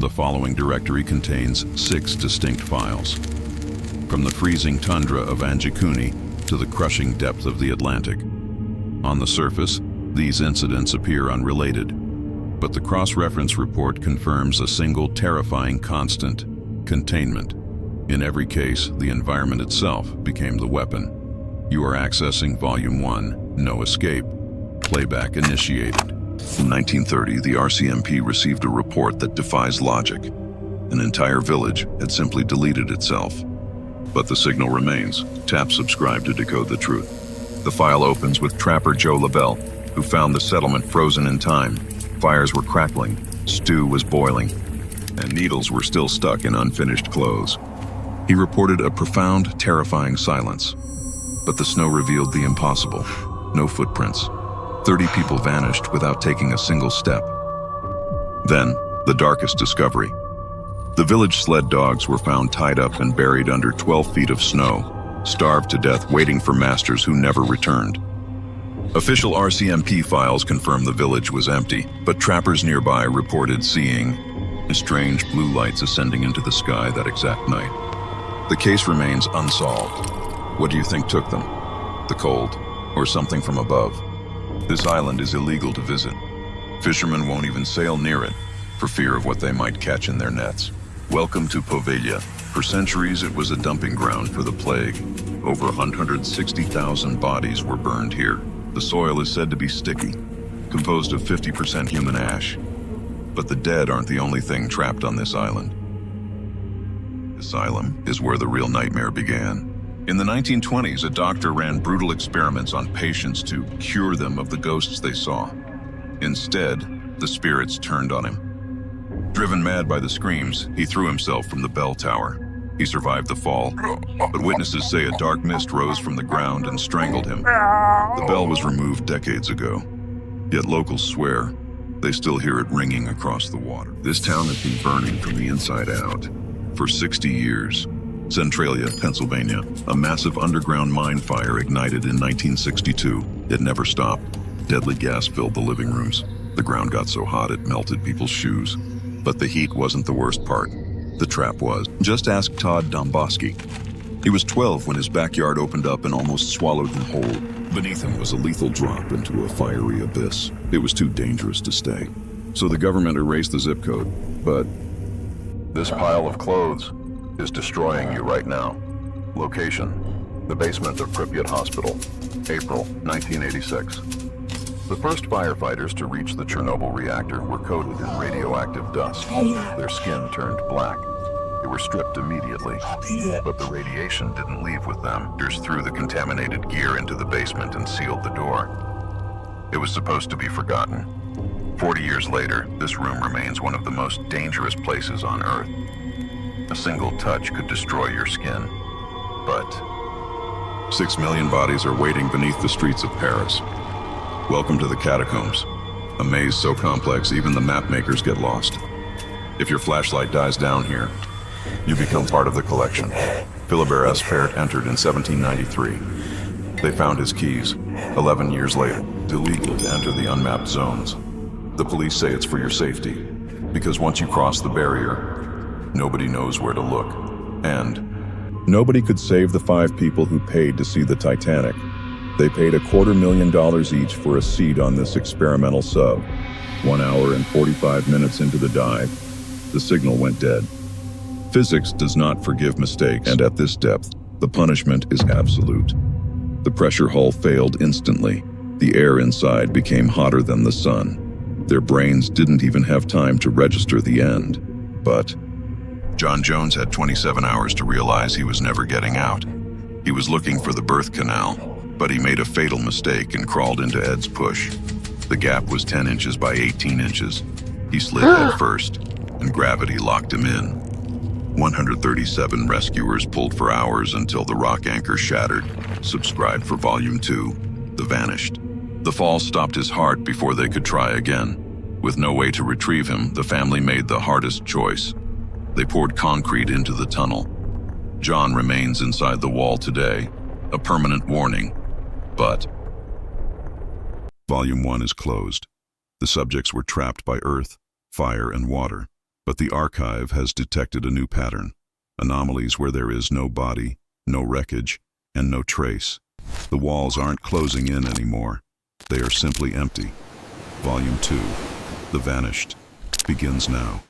The following directory contains 6 distinct files. From the freezing tundra of Anjikuni to the crushing depth of the Atlantic. On the surface, these incidents appear unrelated, but the cross-reference report confirms a single terrifying constant: containment. In every case, the environment itself became the weapon. You are accessing Volume 1, No Escape. Playback initiated. In 1930, the RCMP received a report that defies logic. An entire village had simply deleted itself. But the signal remains. Tap subscribe to decode the truth. The file opens with trapper Joe Lavelle, who found the settlement frozen in time. Fires were crackling, stew was boiling, and needles were still stuck in unfinished clothes. He reported a profound, terrifying silence. But the snow revealed the impossible. No footprints. 30 people vanished without taking a single step. Then, the darkest discovery. The village sled dogs were found tied up and buried under 12 feet of snow, starved to death waiting for masters who never returned. Official RCMP files confirm the village was empty, but trappers nearby reported seeing strange blue lights ascending into the sky that exact night. The case remains unsolved. What do you think took them? The cold, or something from above? This island is illegal to visit. Fishermen won't even sail near it, for fear of what they might catch in their nets. Welcome to Poveglia. For centuries, it was a dumping ground for the plague. Over 160,000 bodies were burned here. The soil is said to be sticky, composed of 50% human ash. But the dead aren't the only thing trapped on this island. Asylum is where the real nightmare began. In the 1920s, a doctor ran brutal experiments on patients to cure them of the ghosts they saw. Instead, the spirits turned on him. Driven mad by the screams, he threw himself from the bell tower. He survived the fall, but witnesses say a dark mist rose from the ground and strangled him. The bell was removed decades ago, yet locals swear they still hear it ringing across the water. This town has been burning from the inside out for 60 years. Centralia, Pennsylvania, a massive underground mine fire ignited in 1962. It never stopped. Deadly gas filled the living rooms. The ground got so hot it melted people's shoes. But the heat wasn't the worst part. The trap was. Just ask Todd Domboski. He was 12 when his backyard opened up and almost swallowed him whole. Beneath him was a lethal drop into a fiery abyss. It was too dangerous to stay. So the government erased the zip code. But this pile of clothes is destroying you right now. Location: the basement of Pripyat Hospital, April 1986. The first firefighters to reach the Chernobyl reactor were coated in radioactive dust. Their skin turned black. They were stripped immediately, but the radiation didn't leave with them. They threw the contaminated gear into the basement and sealed the door. It was supposed to be forgotten. 40 years later, this room remains one of the most dangerous places on Earth. A single touch could destroy your skin. But 6 million bodies are waiting beneath the streets of Paris. Welcome to the Catacombs, a maze so complex even the map makers get lost. If your flashlight dies down here, you become part of the collection. Philibert Espert entered in 1793. They found his keys. 11 years later, illegal to enter the unmapped zones. The police say it's for your safety, because once you cross the barrier, nobody knows where to look. And nobody could save the 5 people who paid to see the Titanic. They paid $250,000 each for a seat on this experimental sub. 1 hour and 45 minutes into the dive, the signal went dead. Physics does not forgive mistakes, and at this depth, the punishment is absolute. The pressure hull failed instantly. The air inside became hotter than the sun. Their brains didn't even have time to register the end. But John Jones had 27 hours to realize he was never getting out. He was looking for the birth canal, but he made a fatal mistake and crawled into Ed's push. The gap was 10 inches by 18 inches. He slid head first, and gravity locked him in. 137 rescuers pulled for hours until the rock anchor shattered. Subscribe for Volume 2, The Vanished. The fall stopped his heart before they could try again. With no way to retrieve him, the family made the hardest choice. They poured concrete into the tunnel. John remains inside the wall today, a permanent warning. But Volume 1 is closed. The subjects were trapped by earth, fire, and water. But the archive has detected a new pattern. Anomalies where there is no body, no wreckage, and no trace. The walls aren't closing in anymore. They are simply empty. Volume 2, The Vanished, begins now.